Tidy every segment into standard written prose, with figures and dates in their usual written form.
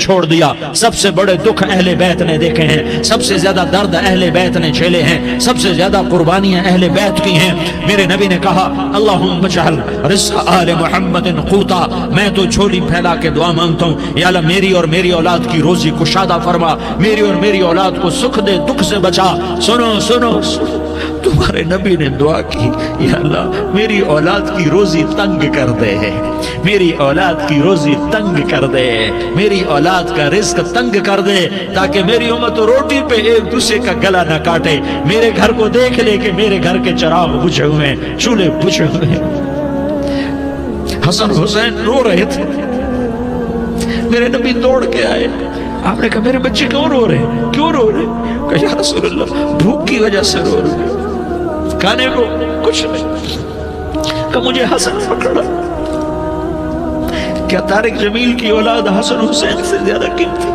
چھوڑ دیا. سب سے بڑے دکھ اہل بیت نے دیکھے ہیں, سب سے زیادہ درد اہل بیت نے جھیلے ہیں, سب سے زیادہ قربانیاں اہل بیت کی ہیں. میرے نبی نے کہا اللہم اجعل رزق آل محمد قوتا, میں تو جھولی پھیلا کے دعا مانگتا ہوں یا اللہ میری اور میری اولاد کی روزی کشادہ فرما, میری اور میری اولاد کو سکھ دے, دکھ سے بچا. سنو سنو سنو, تمہارے نبی نے دعا کی یا اللہ میری اولاد کی روزی تنگ کر دے, میری اولاد کی روزی تنگ کر دے, میری اولاد کا رزق تنگ کر دے, تاکہ میری امت روٹی پہ ایک دوسرے کا گلا نہ کاٹے. میرے گھر کو دیکھ لے کہ میرے گھر کے چراغ بجھے ہوئے ہیں, چولہے بجھے ہوئے ہیں. حسن حسین رو رہے تھے, میرے نبی دوڑ کے آئے. آپ نے کہا میرے بچے کیوں رو رہے ہیں, کیوں رو رہے ہیں؟ کہا یا رسول اللہ بھوک کی وجہ سے رو رہے ہیں, کھانے کو کچھ نہیں. کہ مجھے حسن پکڑا. کیا طارق جمیل کی اولاد حسن حسین سے زیادہ قیمتی؟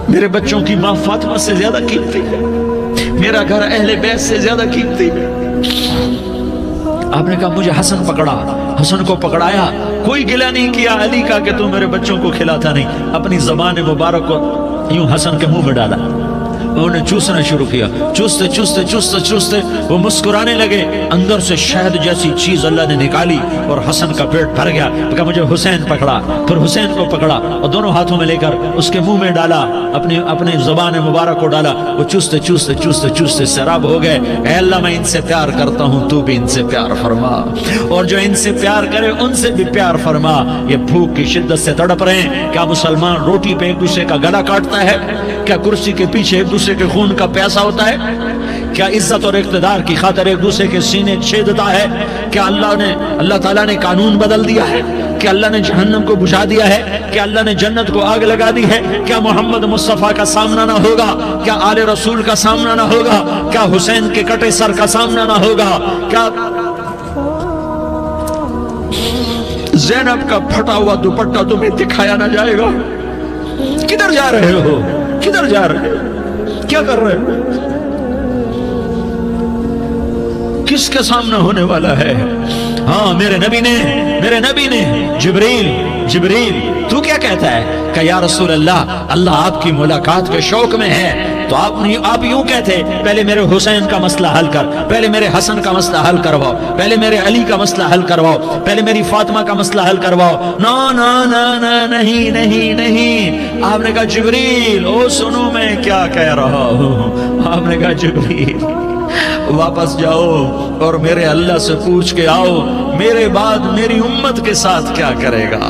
میرے بچوں کی ماں فاطمہ سے زیادہ قیمتی ہے, میرا گھر اہل بیت سے زیادہ قیمتی ہے. آپ نے کہا مجھے حسن پکڑا. حسن کو پکڑایا, کوئی گلہ نہیں کیا علی کا کہ تو میرے بچوں کو کھلاتا نہیں. اپنی زبان مبارک کو یوں حسن کے منہ میں ڈالا, انہوں نے چوسنا شروع کیا. چوستے چوستے چوستے چوستے وہ مسکرانے لگے. اندر سے شہد جیسی چیز اللہ نے نکالی اور حسن کا پیٹ بھر گیا. کہا مجھے حسین پکڑا. پھر حسین کو پکڑا اور دونوں ہاتھوں میں لے کر اس کے منہ میں ڈالا, اپنی زبان مبارک کو ڈالا. وہ چوستے چوستے چوستے چوستے سیراب ہو گئے. اے اللہ میں ان سے پیار کرتا ہوں, تو بھی ان سے پیار فرما, اور جو ان سے پیار کرے ان سے بھی پیار فرما. یہ بھوک کی شدت سے تڑپ رہے ہیں. کیا مسلمان روٹی پہ ایک دوسرے کا گلا کاٹتا ہے؟ کیا کرسی کے پیچھے ایک دوسرے کے خون کا پیاسا ہوتا ہے؟ کیا عزت اور اقتدار کی خاطر ایک دوسرے کے سینے چھیدتا ہے؟ کیا اللہ تعالیٰ نے قانون بدل دیا ہے؟ کیا اللہ نے جہنم کو بجھا دیا ہے؟ کیا اللہ نے جنت کو آگ لگا دی ہے؟ کیا محمد مصطفیٰ کا سامنا نہ ہوگا؟ کیا آل رسول کا سامنا نہ ہوگا؟ کیا حسین کے کٹے سر کا سامنا نہ ہوگا؟ کیا زینب کا پھٹا ہوا دوپٹہ تمہیں دکھایا نہ جائے گا؟ کدھر جا رہے ہو؟ کدھر جا رہے ہو؟ کیا کر رہے ہو؟ کس کے سامنے ہونے والا ہے؟ ہاں میرے نبی نے جبریل تو کیا کہتا ہے کہ یا رسول اللہ آپ کی ملاقات کے شوق میں ہے. تو آپ یوں کہتے پہلے میرے حسین کا مسئلہ حل کر, پہلے میرے حسن کا مسئلہ حل کرواؤ, پہلے میرے علی کا مسئلہ حل کرواؤ, پہلے میری فاطمہ کا مسئلہ حل کرواؤ. نہیں. آپ نے کہا جبریل او سنو میں کیا کہہ رہا ہوں. آپ نے کہا جبریل واپس جاؤ اور میرے اللہ سے پوچھ کے آؤ میرے بعد میری امت کے ساتھ کیا کرے گا,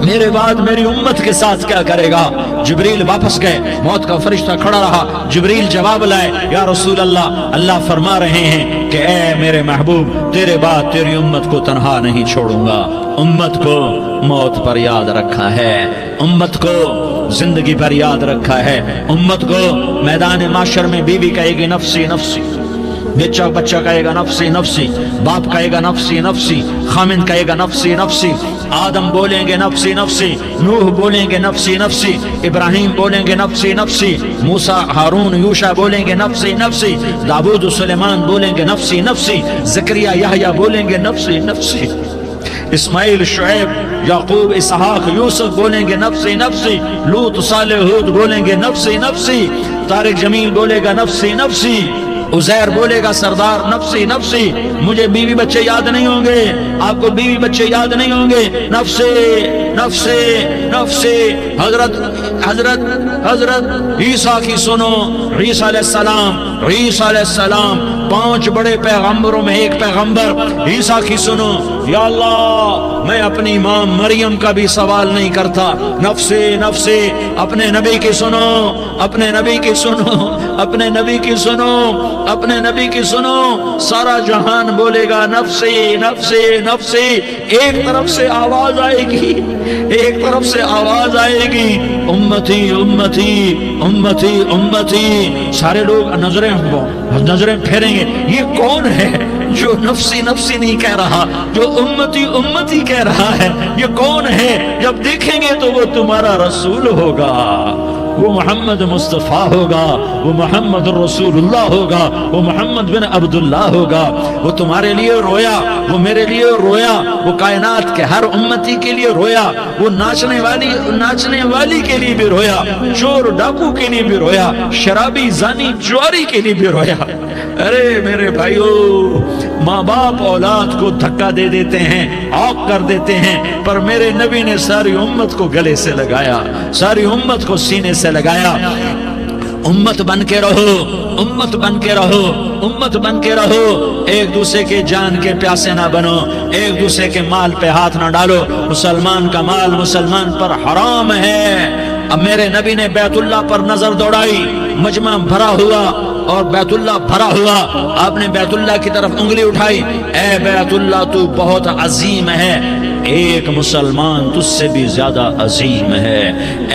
میرے بعد میری امت کے ساتھ کیا کرے گا. جبریل واپس گئے, موت کا فرشتہ کھڑا رہا. جبریل جواب لائے یا رسول اللہ فرما رہے ہیں کہ اے میرے محبوب تیرے بعد تیری امت کو تنہا نہیں چھوڑوں گا. امت کو موت پر یاد رکھا ہے, امت کو زندگی پر یاد رکھا ہے, امت کو میدان معاشر میں بیوی کہے گی نفسی نفسی, بچہ کہے گا نفسی نفسی, باپ کہے گا نفسی نفسی, خامن کہے گا نفسی نفسی, آدم بولیں گے نفسی نفسی, نوح بولیں گے نفسی نفسی, ابراہیم بولیں گے نفسی نفسی, موسیٰ ہارون یوشع بولیں گے نفسی نفسی, داؤد سلیمان بولیں گے نفسی نفسی, زکریا یحییٰ بولیں گے نفسی نفسی, اسماعیل شعیب یعقوب اسحاق یوسف بولیں گے نفسی نفسی, لوط صالح ہود بولیں گے نفسی نفسی, طارق جمیل بولے گا نفسی نفسی, عزیر بولے گا سردار نفسی نفسی. مجھے بیوی بچے یاد نہیں ہوں گے, آپ کو بیوی بچے یاد نہیں ہوں گے. نفسی نفسی نفسی. حضرت عیسیٰ کی سنو. عیسیٰ علیہ السلام 5 بڑے پیغمبروں میں ایک پیغمبر عیسیٰ کی سنو. یا اللہ میں اپنی ماں مریم کا بھی سوال نہیں کرتا. نفسی نفسی. اپنے نبی کی سنو, اپنے نبی کی سنو, اپنے نبی کی سنو, اپنے نبی کی سنو. سارا جہان بولے گا نفسی نفسی نفسی. ایک طرف سے آواز آئے گی, ایک طرف سے آواز آئے گی امتی امتی امتی امتی. سارے لوگ نظریں پھیریں گے, یہ کون ہے جو نفسی نفسی نہیں کہہ رہا, جو امتی امتی کہہ رہا ہے؟ یہ کون ہے؟ جب دیکھیں گے تو وہ تمہارا رسول ہوگا. وہ محمد مصطفیٰ ہوگا، وہ محمد رسولullah ہوگا، وہ محمد بن عبداللہ ہوگا۔ وہ تمہارے لیے رویا، وہ میرے لیے رویا، وہ کائنات کے ہر امتی کے لیے رویا، وہ ناچنے والی کے لیے بھی رویا، چور ڈاکو کے لیے بھی رویا، شرابی زانی جواری کے لیے بھی رویا۔ ارے میرے بھائیو، ماں باپ اولاد کو دھکا دے دیتے ہیں، عاق کر دیتے ہیں، پر میرے نبی نے ساری امت کو گلے سے لگایا، ساری امت کو سینے سے لگایا۔ امت بن کے رہو، امت بن کے رہو، امت بن کے رہو، ایک دوسرے کے جان کے پیاسے نہ بنو، ایک دوسرے کے مال پہ ہاتھ نہ ڈالو۔ مسلمان کا مال مسلمان پر حرام ہے۔ اب میرے نبی نے بیت اللہ پر نظر دوڑائی، مجمع بھرا ہوا اور بیت اللہ بھرا ہوا، آپ نے بیت اللہ کی طرف انگلی اٹھائی، اے بیت اللہ تو بہت عظیم ہے، ایک مسلمان تجھ سے بھی زیادہ عظیم ہے۔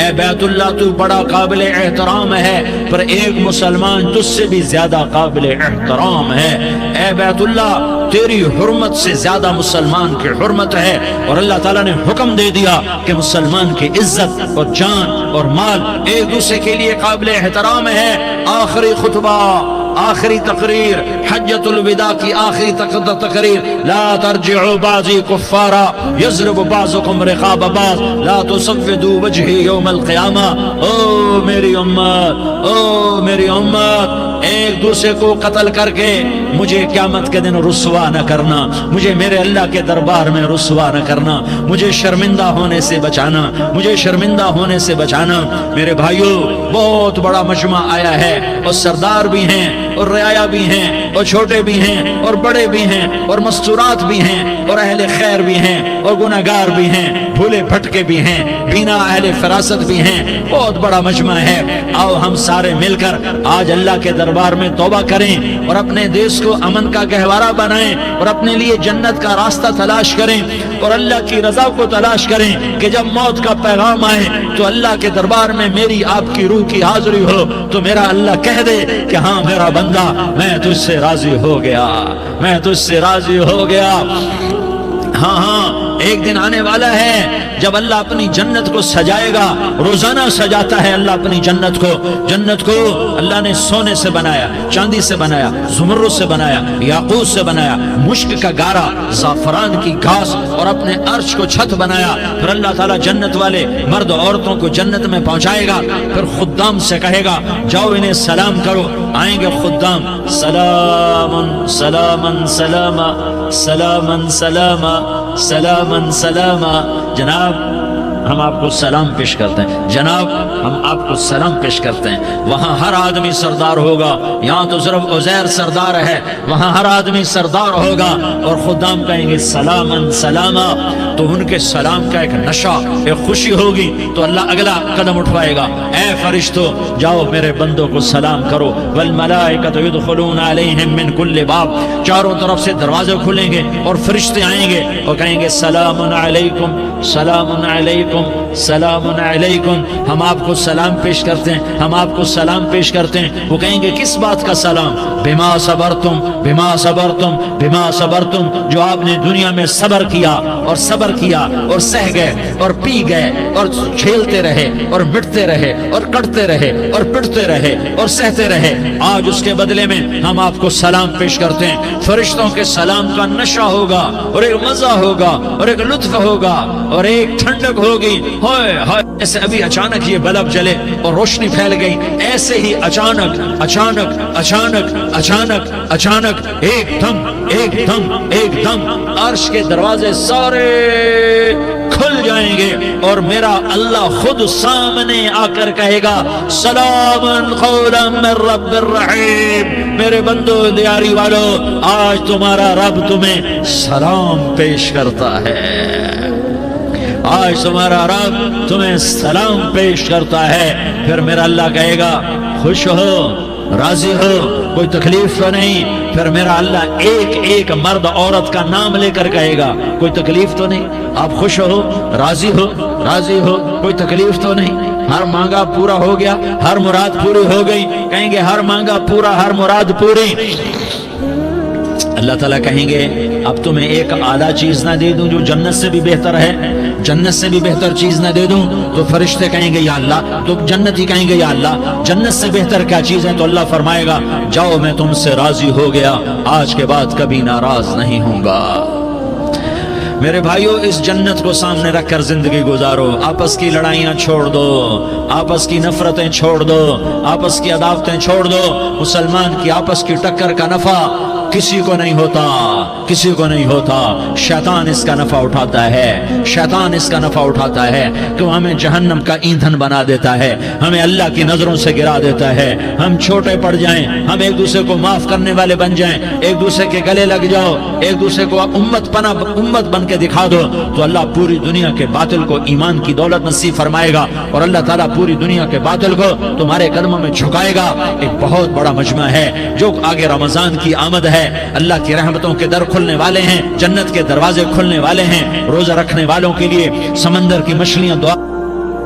اے بیت اللہ تو بڑا قابل احترام ہے، پر ایک مسلمان تجھ سے بھی زیادہ قابل احترام ہے۔ اے بیت اللہ تیری حرمت سے زیادہ مسلمان کی حرمت ہے، اور اللہ تعالیٰ نے حکم دے دیا کہ مسلمان کی عزت اور جان اور مال ایک دوسرے کے لیے قابل احترام ہے۔ آخری خطبہ، آخری تقریر، حجۃ الوداع کی آخری تقریر، لا ترجعوا بعضی کفارا یضرب بعضکم رقاب بعض لا تسودوا وجہی یوم القیامہ۔ او میری امت، او میری امت، ایک دوسرے کو قتل کر کے مجھے قیامت کے دن رسوا نہ کرنا، مجھے میرے اللہ کے دربار میں رسوا نہ کرنا، مجھے شرمندہ ہونے سے بچانا، مجھے شرمندہ ہونے سے بچانا۔ میرے بھائیو، بہت بڑا مجمع آیا ہے، اور سردار بھی ہیں اور رعایا بھی ہیں اور چھوٹے بھی ہیں اور بڑے بھی ہیں اور مستورات بھی ہیں اور اہل خیر بھی ہیں اور گناہگار بھی ہیں، بھولے بھٹکے بھی ہیں، بینا اہل فراست بھی ہیں، بہت بڑا مجمع ہے۔ آؤ ہم سارے مل کر آج اللہ کے دربار میں توبہ کریں اور اپنے دیش کو امن کا گہوارہ بنائیں اور اپنے لیے جنت کا راستہ تلاش کریں اور اللہ کی رضا کو تلاش کریں کہ جب موت کا پیغام آئے تو اللہ کے دربار میں میری آپ کی روح کی حاضری ہو تو میرا اللہ کہہ دے کہ ہاں میرا بندہ، میں تجھ سے راضی ہو گیا، میں تجھ سے راضی ہو گیا۔ ہاں ہاں، ایک دن آنے والا ہے جب اللہ اپنی جنت کو سجائے گا، روزانہ سجاتا ہے اللہ اپنی جنت کو۔ جنت کو اللہ نے سونے سے بنایا، چاندی سے بنایا، زمرد سے بنایا، یاقوت سے بنایا، مشک کا گارا، زعفران کی گھاس اور اپنے عرش کو چھت بنایا۔ پھر اللہ تعالیٰ جنت والے مرد عورتوں کو جنت میں پہنچائے گا، پھر خدام سے کہے گا جاؤ انہیں سلام کرو۔ آئیں گے خدام، سلام سلام سلاما سلام سلاما سلام سلاما۔ جناب ہم آپ کو سلام پیش کرتے ہیں، جناب ہم آپ کو سلام پیش کرتے ہیں۔ وہاں ہر آدمی سردار ہوگا، یہاں تو صرف عزیر سردار ہے، وہاں ہر آدمی سردار ہوگا، اور خدام کہیں گے سلامن سلاما۔ تو ان کے سلام کا ایک نشہ، ایک خوشی ہوگی، تو اللہ اگلا قدم اٹھوائے گا، اے فرشتو جاؤ میرے بندوں کو سلام کرو۔ والملائکۃ یدخلون علیہم من کل باب، چاروں طرف سے دروازے کھلیں گے اور فرشتے آئیں گے اور کہیں گے سلام علیکم سلام علیکم سلام علیکم۔ ہم آپ کو سلام پیش کرتے ہیں، ہم آپ کو سلام پیش کرتے ہیں۔ وہ کہیں گے کس بات کا سلام؟ بما صبرتم بما صبرتم بما صبرتم، جو آپ نے دنیا میں صبر کیا اور صبر کیا اور سہ گئے اور پی گئے اور جھیلتے رہے اور مٹتے رہے اور کٹتے رہے اور پٹتے رہے اور سہتے رہے، آج اس کے بدلے میں ہم آپ کو سلام پیش کرتے ہیں۔ فرشتوں کے سلام کا نشہ ہوگا اور ایک مزہ ہوگا اور ایک لطف ہوگا اور ایک ٹھنڈک ہوگی۔ ہائے ہائے، ایسے ابھی اچانک یہ بلب جلے اور روشنی پھیل گئی، ایسے ہی اچانک اچانک اچانک اچانک اچانک ایک دم ایک دم ایک دم عرش کے دروازے سارے کھل جائیں گے اور میرا اللہ خود سامنے آ کر کہے گا سلام قولا من رب الرحیم۔ میرے بندو دیاری والو، آج تمہارا رب تمہیں سلام پیش کرتا ہے، آج تمہارا رب تمہیں سلام پیش کرتا ہے۔ پھر میرا اللہ کہے گا خوش ہو، راضی ہو، کوئی تکلیف تو نہیں؟ پھر میرا اللہ ایک ایک مرد عورت کا نام لے کر کہے گا کوئی تکلیف تو نہیں؟ آپ خوش ہو، راضی ہو، راضی ہو، کوئی تکلیف تو نہیں؟ ہر مانگا پورا ہو گیا، ہر مراد پوری ہو گئی؟ کہیں گے ہر مانگا پورا، ہر مراد پوری۔ اللہ تعالیٰ کہیں گے اب تمہیں ایک اعلیٰ چیز نہ دے دوں جو جنت سے بھی بہتر ہے، جنت سے بھی بہتر چیز نہ دے دوں؟ تو فرشتے کہیں گے یا اللہ، تو جنتی کہیں گے یا اللہ جنت سے بہتر کیا چیز ہے؟ تو اللہ فرمائے گا جاؤ میں تم سے راضی ہو گیا، آج کے بعد کبھی ناراض نہیں ہوں گا۔ میرے بھائیو، اس جنت کو سامنے رکھ کر زندگی گزارو، آپس کی لڑائیاں چھوڑ دو، آپس کی نفرتیں چھوڑ دو، آپس کی عداوتیں چھوڑ دو۔ مسلمان کی آپس کی ٹکر کا نفع کسی کو نہیں ہوتا، کسی کو نہیں ہوتا۔ شیطان اس کا نفع اٹھاتا ہے، شیطان اس کا نفع اٹھاتا ہے کہ وہ ہمیں جہنم کا ایندھن بنا دیتا ہے، ہمیں اللہ کی نظروں سے گرا دیتا ہے، ہم چھوٹے پڑ جائیں، ہم ایک دوسرے کو معاف کرنے والے بن جائیں، ایک دوسرے کے گلے لگ جاؤ، ایک دوسرے کو امت بن کے دکھا دو، تو اللہ پوری دنیا کے باطل کو ایمان کی دولت نصیب فرمائے گا، اور اللہ تعالیٰ پوری دنیا کے باطل کو تمہارے قدموں میں جھکائے گا۔ ایک بہت بڑا مجمع ہے جو آگے رمضان کی آمد ہے، اللہ کی رحمتوں کے در کھلنے والے ہیں، جنت کے دروازے کھلنے والے ہیں، روزہ رکھنے والوں کے لیے سمندر کی مچھلیاں دعا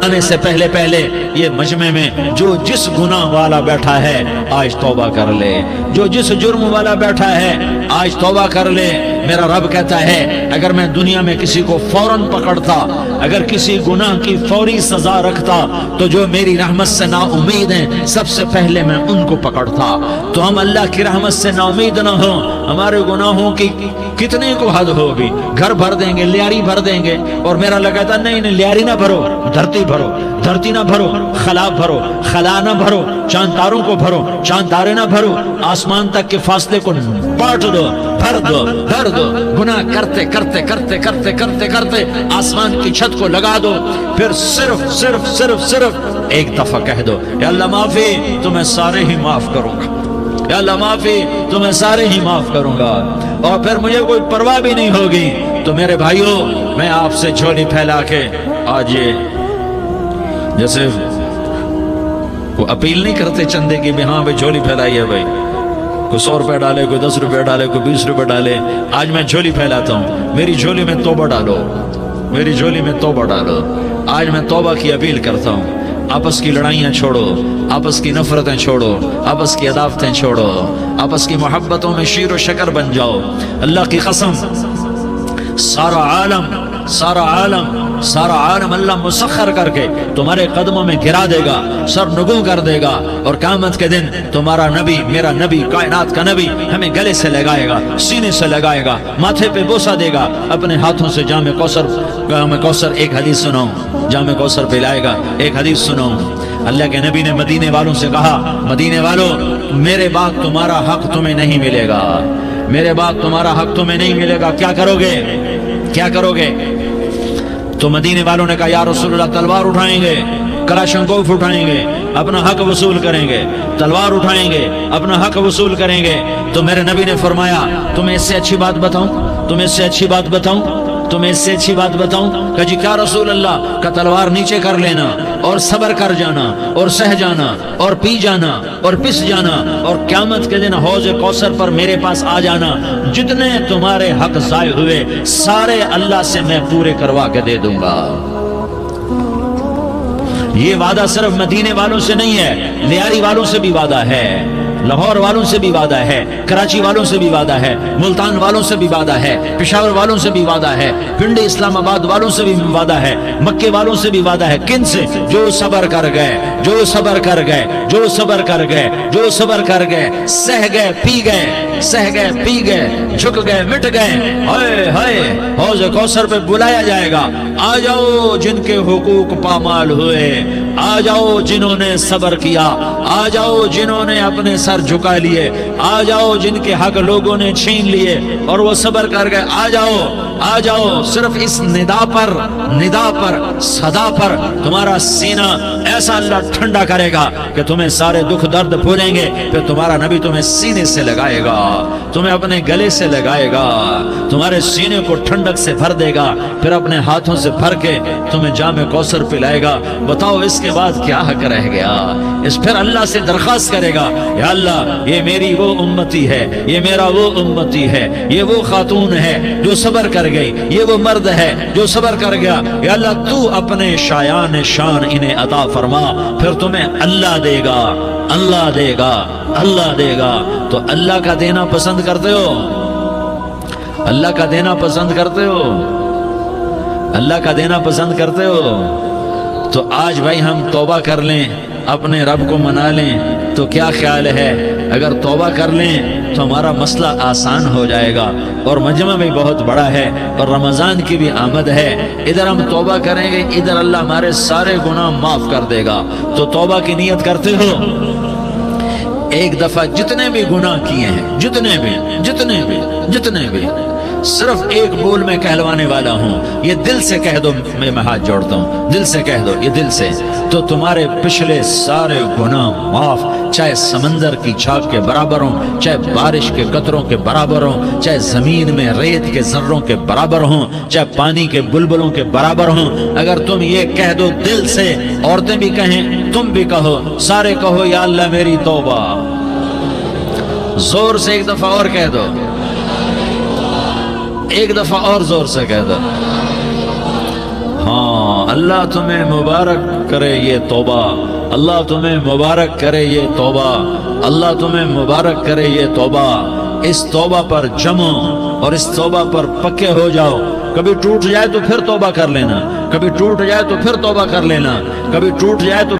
آنے سے پہلے یہ مجمع میں جو جس گناہ والا بیٹھا ہے آج توبہ کر لے، جو جس جرم والا بیٹھا ہے آج توبہ کر لے۔ میرا رب کہتا ہے اگر میں دنیا میں کسی کو فوراً پکڑتا، اگر کسی گناہ کی فوری سزا رکھتا، تو جو میری رحمت سے نا امید ہیں سب سے پہلے میں ان کو پکڑتا۔ تو ہم اللہ کی رحمت سے نا امید نہ ہوں، ہمارے گناہوں کی کتنے کو حد ہوگی، گھر بھر دیں گے، لیاری بھر دیں گے، اور میرا اللہ کہتا نہیں لیاری نہ بھرو، دھرتی بھرو، دھرتی نہ بھرو، خلا بھرو، خلا نہ بھرو، چاند تاروں کو بھرو، چاند تارے نہ بھرو، آسمان تک کے فاصلے کو بانٹ دو، بھر دو، بھر دو، گناہ کرتے کرتے کرتے کرتے کرتے کرتے آسمان کی چھت کو لگا دو، پھر صرف صرف صرف صرف ایک دفعہ کہہ دو یا اللہ معافی، تو میں سارے ہی معاف کروں گا، یا اللہ معافی، تو میں سارے ہی معاف کروں گا، اور پھر مجھے کوئی پرواہ بھی نہیں ہوگی۔ تو میرے بھائیوں، میں آپ سے جھولی پھیلا کے آج یہ جیسے وہ اپیل نہیں کرتے چندے کی بھی ہاں بھائی جھولی پھیلائی ہے، بھائی کوئی 100 روپے ڈالے، کوئی 10 روپے ڈالے، کوئی 20 روپے ڈالے، آج میں جھولی پھیلاتا ہوں، میری جھولی میں توبہ ڈالو، میری جھولی میں توبہ ڈالو۔ آج میں توبہ کی اپیل کرتا ہوں، آپس کی لڑائیاں چھوڑو، آپس کی نفرتیں چھوڑو، آپس کی عداوتیں چھوڑو، آپس کی محبتوں میں شیر و شکر بن جاؤ۔ اللہ کی قسم، سارا عالم اللہ مسخر کر کے تمہارے قدموں میں گرا دے گا، سر نگوں کر دے گا، اور قیامت کے دن تمہارا نبی، میرا نبی، کائنات کا نبی ہمیں گلے سے لگائے گا، سینے سے لگائے گا، ماتھے پہ بوسہ دے گا، اپنے ہاتھوں سے جام کوثر، ایک حدیث سناؤں، جام کوثر پلائے گا۔ ایک حدیث سناؤں، اللہ کے نبی نے مدینے والوں سے کہا، مدینے والوں میرے بعد تمہارا حق تمہیں نہیں ملے گا، میرے بعد تمہارا حق تمہیں نہیں ملے گا، کیا کرو گے؟ کیا کرو گے؟ تو مدینے والوں نے کہا یا رسول اللہ تلوار اٹھائیں گے، کلاشنکوف اٹھائیں گے، اپنا حق وصول کریں گے، تلوار اٹھائیں گے، اپنا حق وصول کریں گے۔ تو میرے نبی نے فرمایا تمہیں اس سے اچھی بات بتاؤں، تمہیں اس سے اچھی بات بتاؤں، تمہیں اس سے اچھی بات بتاؤں؟ کہ جی کیا رسول اللہ؟ کا تلوار نیچے کر لینا اور صبر کر جانا اور سہ جانا اور پی جانا اور پس جانا، اور قیامت کے دن حوض کوثر پر میرے پاس آ جانا، جتنے تمہارے حق ضائع ہوئے سارے اللہ سے میں پورے کروا کے دے دوں گا۔ یہ وعدہ صرف مدینے والوں سے نہیں ہے، لیاری والوں سے بھی وعدہ ہے، لاہور والوں سے بھی وعدہ ہے، کراچی والوں سے بھی وعدہ ہے، ملتان والوں سے بھی وعدہ ہے، پشاور والوں سے بھی وعدہ ہے، پنڈی اسلام آباد والوں سے بھی وعدہ ہے، مکے والوں سے بھی وعدہ ہے۔ کن سے؟ جو صبر کر گئے، جو صبر کر گئے، جو صبر کر گئے، جو صبر کر گئے، سہ گئے، پی گئے، سہ گئے، پی گئے، جھک گئے، مٹ گئے، ہائے ہائے حوض کوثر پہ بلایا جائے گا، آ جاؤ جن کے حقوق پامال ہوئے، آ جاؤ جنہوں نے صبر کیا، آ جاؤ جنہوں نے اپنے سر جھکا لیے، آ جاؤ جن کے حق لوگوں نے چھین لیے اور وہ صبر کر گئے، آ جاؤ، آ جاؤ۔ صرف اس ندا پر، صدا پر تمہارا سینہ ایسا اللہ ٹھنڈا کرے گا کہ تمہیں سارے دکھ درد بھولیں گے، پھر تمہارا نبی تمہیں سینے سے لگائے گا، تمہیں اپنے گلے سے لگائے گا، تمہارے سینے کو ٹھنڈک سے بھر دے گا، پھر اپنے ہاتھوں سے بھر کے تمہیں جام کوثر پلائے گا۔ بتاؤ اس کے بعد کیا حق رہ گیا؟ اس پھر اللہ سے درخواست کرے گا، یا اللہ یہ میری وہ امتی ہے، یہ میرا وہ امتی ہے، یہ وہ خاتون ہے جو صبر کر گئی، یہ وہ مرد ہے جو صبر کر گیا، یا اللہ تو اپنے شایان شان انہیں عطا فرما، پھر تمہیں اللہ دے گا، اللہ دے گا، اللہ دے گا۔ تو اللہ کا دینا پسند کرتے ہو؟ اللہ کا دینا پسند کرتے ہو؟ اللہ کا دینا پسند کرتے ہو؟ تو آج بھائی ہم توبہ کر لیں، اپنے رب کو منا لیں، تو کیا خیال ہے اگر توبہ کر لیں تو ہمارا مسئلہ آسان ہو جائے گا، اور مجمع بھی بہت بڑا ہے اور رمضان کی بھی آمد ہے، ادھر ہم توبہ کریں گے، ادھر اللہ ہمارے سارے گناہ معاف کر دے گا۔ تو توبہ کی نیت کرتے ہو؟ ایک دفعہ جتنے بھی گناہ کیے ہیں، جتنے بھی صرف ایک بول میں کہلوانے والا ہوں، یہ دل سے کہہ دو، میں ہاتھ جوڑتا ہوں، دل سے کہہ دو، یہ دل سے، تو تمہارے پچھلے سارے گناہ معاف، چاہے سمندر کی جھاگ کے برابر ہوں، چاہے بارش کے قطروں کے برابر ہوں، چاہے زمین میں ریت کے ذروں کے برابر ہوں، چاہے پانی کے بلبلوں کے برابر ہوں۔ اگر تم یہ کہہ دو دل سے، عورتیں بھی کہیں، تم بھی کہو، سارے کہو یا اللہ میری توبہ، زور سے ایک دفعہ اور کہہ دو، ایک دفعہ اور زور سے کہہ دو۔ ہاں، اللہ تمہیں مبارک کرے یہ توبہ، اللہ تمہیں مبارک کرے یہ توبہ، اللہ تمہیں مبارک کرے یہ توبہ۔ اس توبہ پر جمو اور اس توبہ پر پکے ہو جاؤ۔ کبھی ٹوٹ جائے تو پھر توبہ کر لینا، کبھی ٹوٹ جائے تو پھر توبہ کر لینا، کبھی ٹوٹ جائے تو